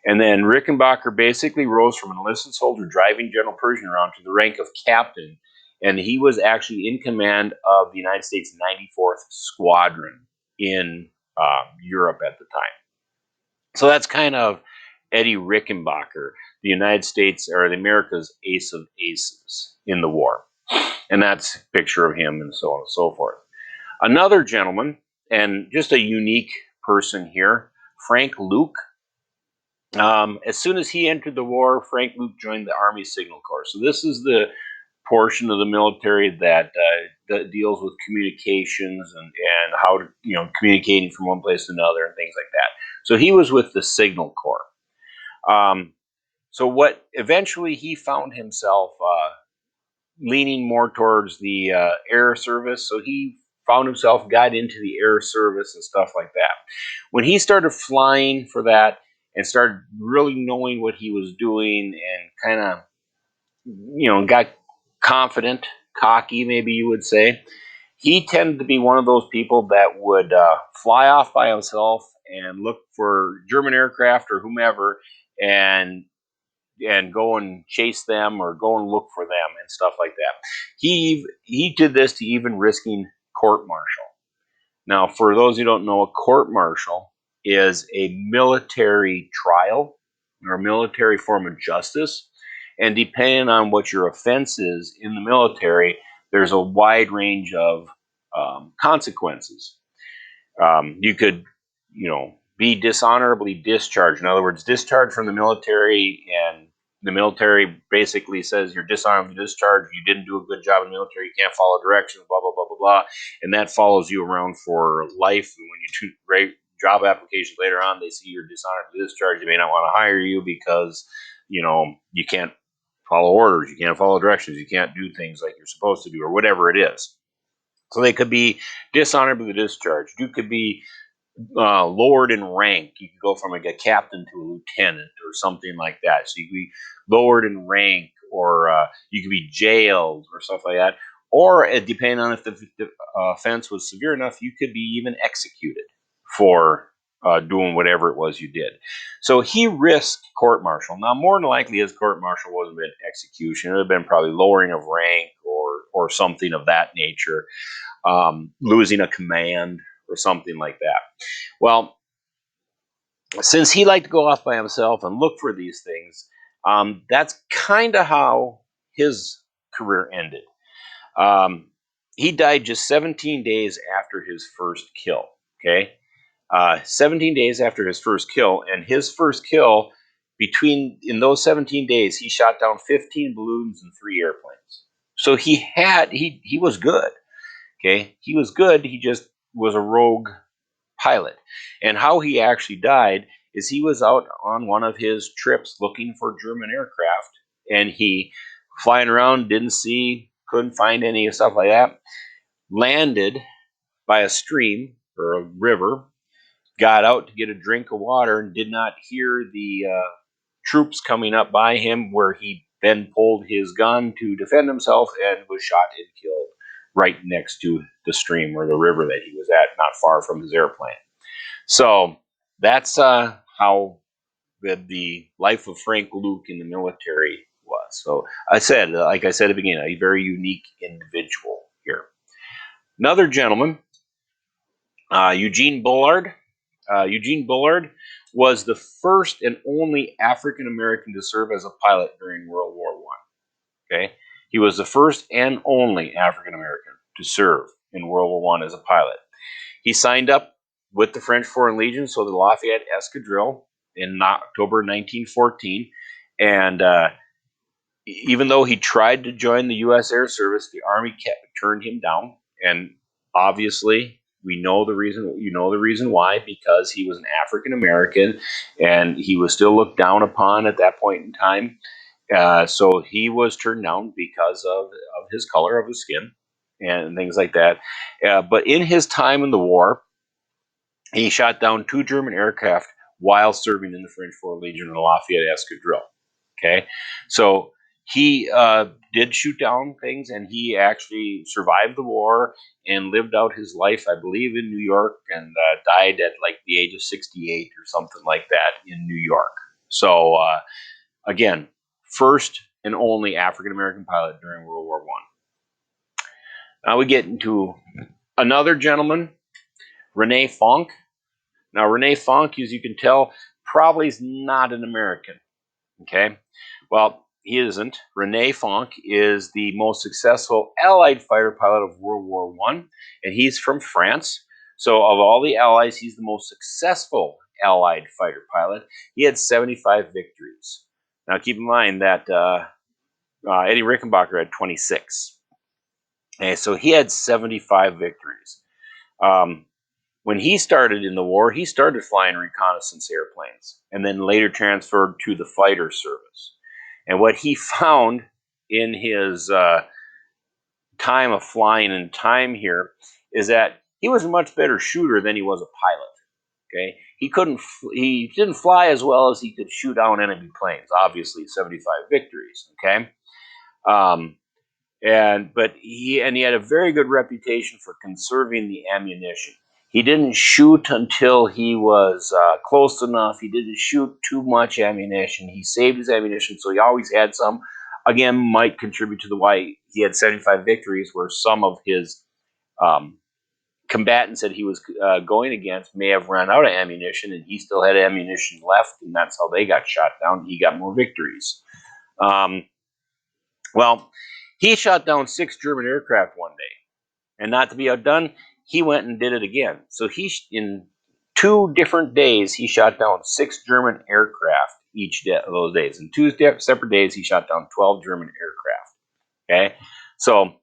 And then Rickenbacker basically rose from an enlisted soldier driving General Pershing around to the rank of captain, and he was actually in command of the United States 94th Squadron in Europe at the time. So that's kind of Eddie Rickenbacker, the United States or the America's ace of aces in the war. And that's a picture of him and so on and so forth. Another gentleman, and just a unique person here, Frank Luke. As soon as he entered the war, Frank Luke joined the Army Signal Corps. So this is the portion of the military that deals with communications and how to, communicating from one place to another and things like that. So he was with the Signal Corps. So what eventually he found himself leaning more towards the air service. So he found himself got into the air service and stuff like that. When he started flying for that and started really knowing what he was doing and kind of, got confident, cocky, maybe you would say, he tended to be one of those people that would fly off by himself and look for German aircraft or whomever and go and chase them or go and look for them and stuff like that. He did this to even risking court martial. Now, for those who don't know, a court martial is a military trial or a military form of justice. And depending on what your offense is in the military, there's a wide range of consequences. You could, be dishonorably discharged. In other words, discharged from the military, and the military basically says you're dishonorably discharged. You didn't do a good job in the military. You can't follow directions. Blah blah blah blah blah, and that follows you around for life. And when you do great job applications later on, they see you're dishonorably discharged. They may not want to hire you because you can't follow orders. You can't follow directions. You can't do things like you're supposed to do, or whatever it is. So they could be dishonorably discharged. You could be lowered in rank. You could go from like a captain to a lieutenant or something like that. So you could be lowered in rank, or you could be jailed or stuff like that. Or depending on if the offense was severe enough, you could be even executed for doing whatever it was you did. So he risked court martial. Now, more than likely, his court martial wasn't been execution. It would have been probably lowering of rank or something of that nature, losing a command or something like that. Well, since he liked to go off by himself and look for these things, that's kind of how his career ended. Um, he died just 17 days after his first kill. Okay, 17 days after his first kill, and his first kill in those 17 days, he shot down 15 balloons and 3 airplanes. So he was good. Okay, he was good. He just was a rogue pilot. And how he actually died is he was out on one of his trips looking for German aircraft, and he flying around, couldn't find any stuff like that, landed by a stream or a river, got out to get a drink of water, and did not hear the troops coming up by him, where he then pulled his gun to defend himself and was shot and killed right next to the stream or the river that he was at, not far from his airplane. So that's how the life of Frank Luke in the military was. So like I said at the beginning, a very unique individual here. Another gentleman, Eugene Bullard. Eugene Bullard was the first and only African American to serve as a pilot during World War One. Okay, he was the first and only African American to serve in World War One as a pilot. He signed up with the French Foreign Legion, so the Lafayette Escadrille, in October 1914. And even though he tried to join the U.S. Air Service, the Army turned him down. And obviously, we know the reason. You know the reason why, because he was an African American, and he was still looked down upon at that point in time. So he was turned down because of his color of his skin and things like that. But in his time in the war, he shot down 2 German aircraft while serving in the French Foreign Legion and the Lafayette Escadrille. Okay, so he did shoot down things, and he actually survived the war and lived out his life, I believe, in New York, and died at like the age of 68 or something like that in New York. So again, first and only African American pilot during World War One. Now we get into another gentleman, Rene Fonck. Now, Rene Fonck, as you can tell, probably is not an American. Okay, well, he isn't. Rene Fonck is the most successful Allied fighter pilot of World War One, and he's from France. So, of all the Allies, he's the most successful Allied fighter pilot. He had 75 victories. Now, keep in mind that Eddie Rickenbacker had 26. Okay, so he had 75 victories. Um, when he started in the war, he started flying reconnaissance airplanes and then later transferred to the fighter service. And what he found in his time of flying and time here is that he was a much better shooter than he was a pilot. Okay, he didn't fly as well as he could shoot down enemy planes. Obviously, 75 victories. Okay, um, he had a very good reputation for conserving the ammunition. He didn't shoot until he was close enough. He didn't shoot too much ammunition. He saved his ammunition, so he always had some. Again, might contribute to the why he had 75 victories, where some of his um, combatants that he was going against may have run out of ammunition, and he still had ammunition left, and that's how they got shot down. He got more victories. Um, well, he shot down 6 German aircraft one day, and not to be outdone, he went and did it again. So in 2 different days, he shot down 6 German aircraft each day of those days. In 2 separate days, he shot down 12 German aircraft. Okay, so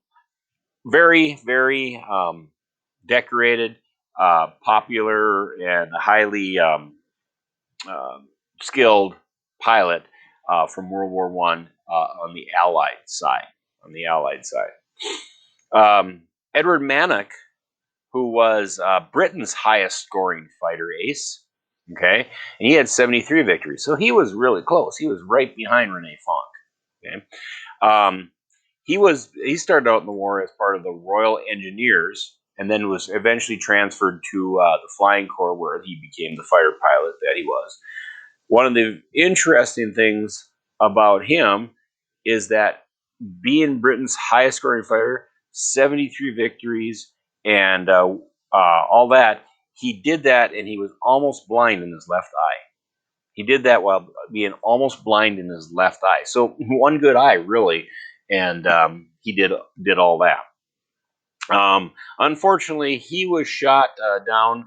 very, very decorated, popular, and highly uh, skilled pilot from World War One on the Allied side. On the Allied side, Edward Manock, who was Britain's highest scoring fighter ace. Okay, and he had 73 victories, so he was really close. He was right behind Rene Fonck. Okay, um, he started out in the war as part of the Royal Engineers, and then was eventually transferred to the Flying Corps, where he became the fighter pilot that he was. One of the interesting things about him is that being Britain's highest scoring fighter, 73 victories, and all that, he did that and he was almost blind in his left eye. He did that while being almost blind in his left eye. So one good eye, really, and he did all that. Unfortunately, he was shot down,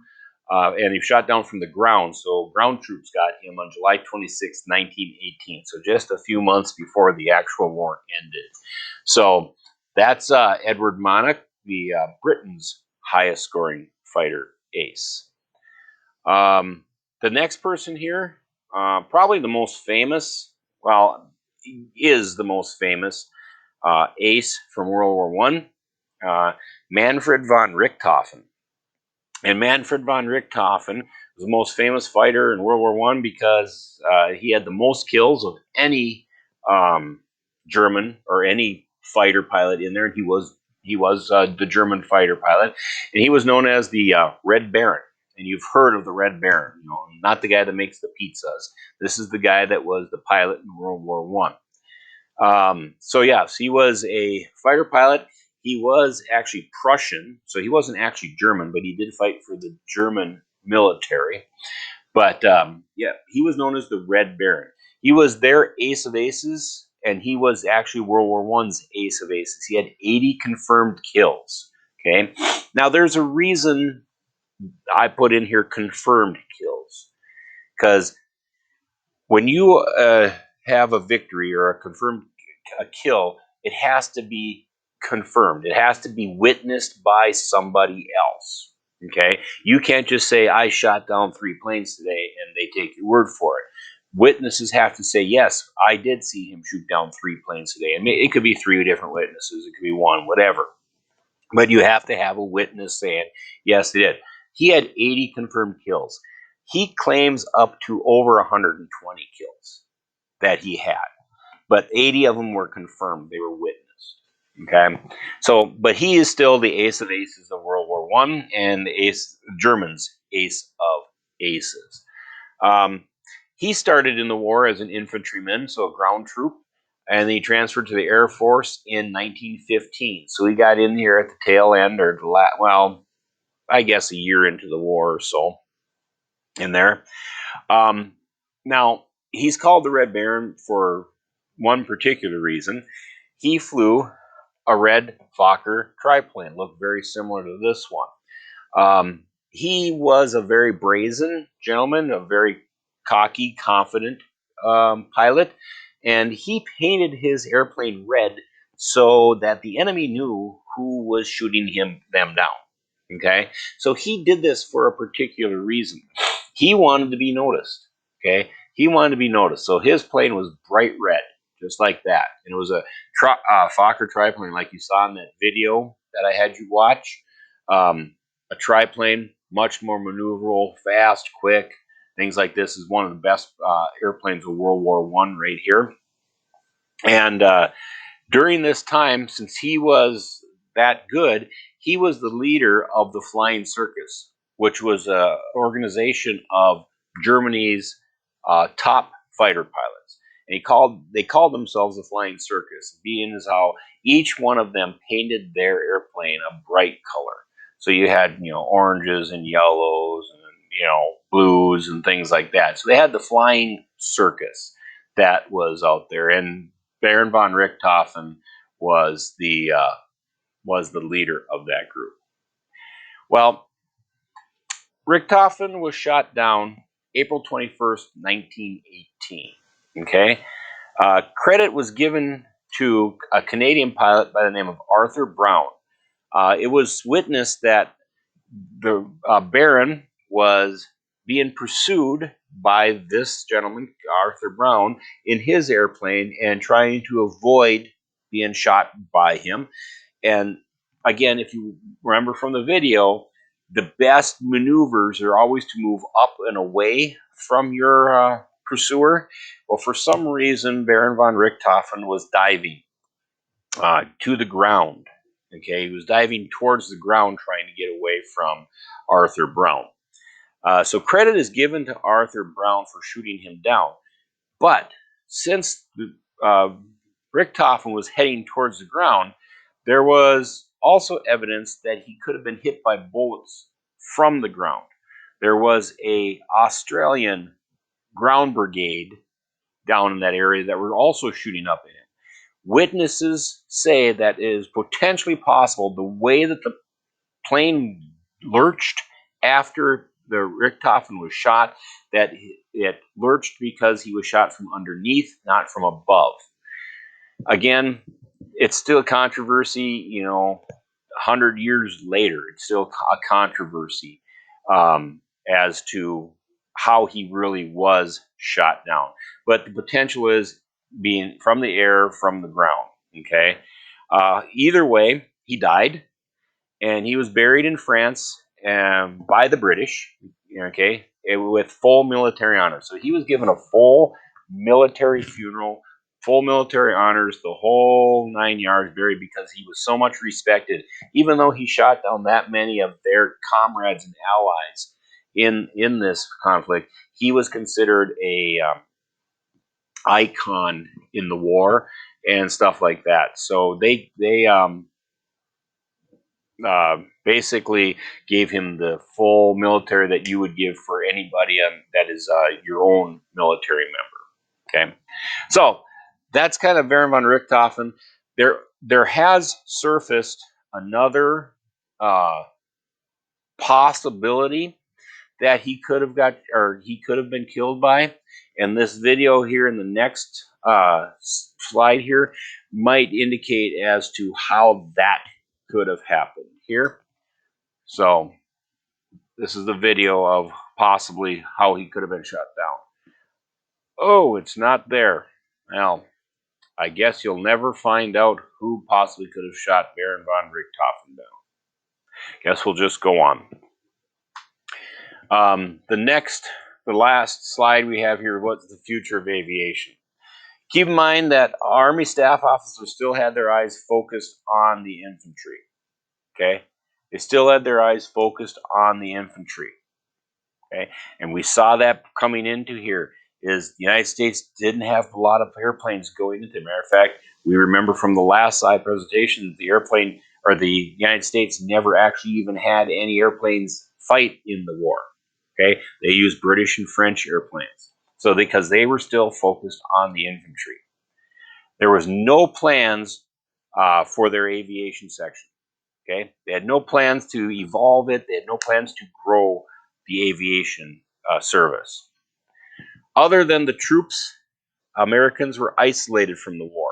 and he was shot down from the ground. So ground troops got him on July 26, 1918. So just a few months before the actual war ended. So that's Edward Manock, the Britain's highest scoring fighter ace. The next person here, probably the most famous, well, is the most famous ace from World War One, Manfred von Richthofen. And Manfred von Richthofen was the most famous fighter in World War One because he had the most kills of any German or any fighter pilot in there. He was the German fighter pilot, and he was known as the Red Baron. And you've heard of the Red Baron, not the guy that makes the pizzas. This is the guy that was the pilot in World War One. So yes, he was a fighter pilot. He was actually Prussian, so he wasn't actually German, but he did fight for the German military. But yeah, he was known as the Red Baron. He was their ace of aces, and he was actually World War One's ace of aces. He had 80 confirmed kills. Okay, now there's a reason I put in here confirmed kills, because when you have a victory or a kill, it has to be confirmed. It has to be witnessed by somebody else. Okay, you can't just say I shot down 3 planes today and they take your word for it. Witnesses have to say, yes, I did see him shoot down 3 planes today, and it could be 3 different witnesses. It could be 1, whatever. But you have to have a witness saying, yes, he did. He had 80 confirmed kills. He claims up to over 120 kills that he had, but 80 of them were confirmed. They were witnessed. Okay, so but he is still the ace of aces of World War One and the Germans' ace of aces. Um, he started in the war as an infantryman, so a ground troop, and he transferred to the Air Force in 1915. So he got in here at the tail end, or I guess a year into the war or so in there. Um, Now, he's called the Red Baron for one particular reason. He flew a red Fokker triplane, looked very similar to this one. He was a very brazen gentleman, a very cocky, confident pilot, and he painted his airplane red so that the enemy knew who was shooting them down. Okay, so he did this for a particular reason. He wanted to be noticed. Okay, he wanted to be noticed, so his plane was bright red, just like that, and it was a Fokker triplane, like you saw in that video that I had you watch. A triplane, much more maneuverable, fast, quick, things like this. Is one of the best airplanes of World War One right here. And during this time, since he was that good, he was the leader of the Flying Circus, which was an organization of Germany's top fighter pilots. And they called themselves the Flying Circus, being as how each one of them painted their airplane a bright color. So you had oranges and yellows and blues and things like that. So they had the Flying Circus that was out there, and Baron von Richthofen was the leader of that group. Well, Richthofen was shot down April 21st, 1918. Okay, credit was given to a Canadian pilot by the name of Arthur Brown. It was witnessed that the Baron was being pursued by this gentleman, Arthur Brown, in his airplane and trying to avoid being shot by him. And again, if you remember from the video, the best maneuvers are always to move up and away from your pursuer. Well, for some reason, Baron von Richthofen was diving to the ground. Okay, he was diving towards the ground trying to get away from Arthur Brown. So credit is given to Arthur Brown for shooting him down. But since Richthofen was heading towards the ground, there was also evidence that he could have been hit by bullets from the ground. There was a Australian ground brigade down in that area that were also shooting up at him. Witnesses say that it is potentially possible the way that the plane lurched after the Richthofen was shot, that it lurched because he was shot from underneath, not from above. Again, it's still a controversy, 100 years later. It's still a controversy as to how he really was shot down. But the potential is being from the air, from the ground. Okay. Either way, he died, and he was buried in France by the British. Okay, with full military honors. So he was given a full military funeral, full military honors, the whole 9 yards, buried because he was so much respected. Even though he shot down that many of their comrades and allies in this conflict, he was considered a icon in the war and stuff like that. So they basically gave him the full military that you would give for anybody that is your own military member. Okay, so that's kind of Baron von Richthofen. There has surfaced another possibility that he could have been killed by, and this video here in the next slide here might indicate as to how that could have happened here. So this is the video of possibly how he could have been shot down. Oh, it's not there. Well, I guess you'll never find out who possibly could have shot Baron von Richthofen down. Guess we'll just go on. The last slide we have here, what's the future of aviation? Keep in mind that Army staff officers still had their eyes focused on the infantry. Okay? They still had their eyes focused on the infantry. Okay? And we saw that coming into here is the United States didn't have a lot of airplanes going into. Matter of fact, we remember from the last slide presentation that the airplane or the United States never actually even had any airplanes fight in the war. Okay? They used British and French airplanes. So because they were still focused on the infantry, there was no plans for their aviation section. Okay, they had no plans to evolve it. They had no plans to grow the aviation service. Other than the troops, Americans were isolated from the war.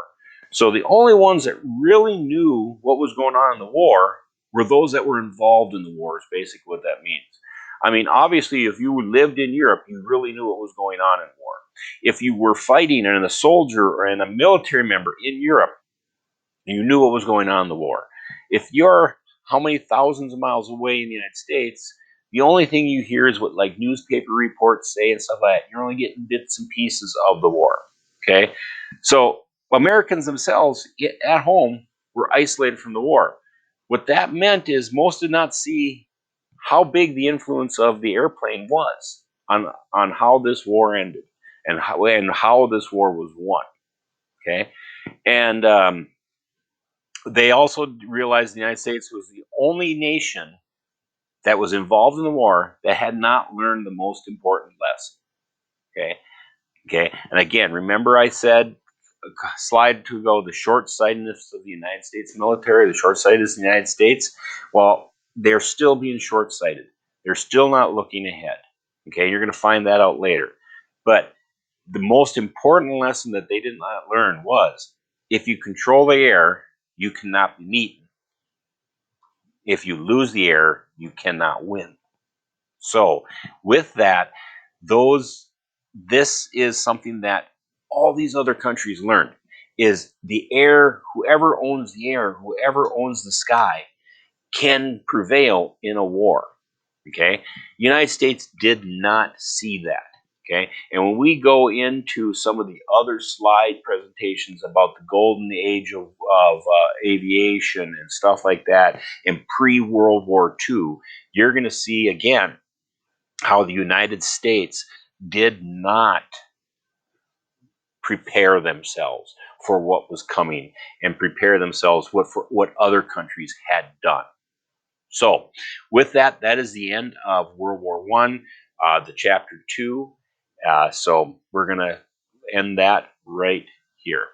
So the only ones that really knew what was going on in the war were those that were involved in the war, is basically what that means. I mean, obviously, if you lived in Europe, you really knew what was going on in war. If you were fighting and a soldier or a military member in Europe, you knew what was going on in the war. If you're how many thousands of miles away in the United States, the only thing you hear is what like newspaper reports say and stuff like that. You're only getting bits and pieces of the war. Okay, so Americans themselves at home were isolated from the war. What that meant is most did not see how big the influence of the airplane was on how this war ended and how this war was won. Okay, and they also realized the United States was the only nation that was involved in the war that had not learned the most important lesson. Okay. Okay. And again, remember I said a slide to ago, the short-sightedness of the United States military, the short-sightedness of the United States. Well, they're still being short-sighted. They're still not looking ahead. Okay. You're going to find that out later. But the most important lesson that they did not learn was if you control the air, you cannot be beaten. If you lose the air, you cannot win. So, with that, this is something that all these other countries learned is the air, whoever owns the air, whoever owns the sky can prevail in a war. Okay? United States did not see that. Okay, and when we go into some of the other slide presentations about the golden age of aviation and stuff like that in pre-World War II, you're going to see again how the United States did not prepare themselves for what was coming and prepare themselves for what other countries had done. So, with that, that is the end of World War One, the chapter 2. So we're going to end that right here.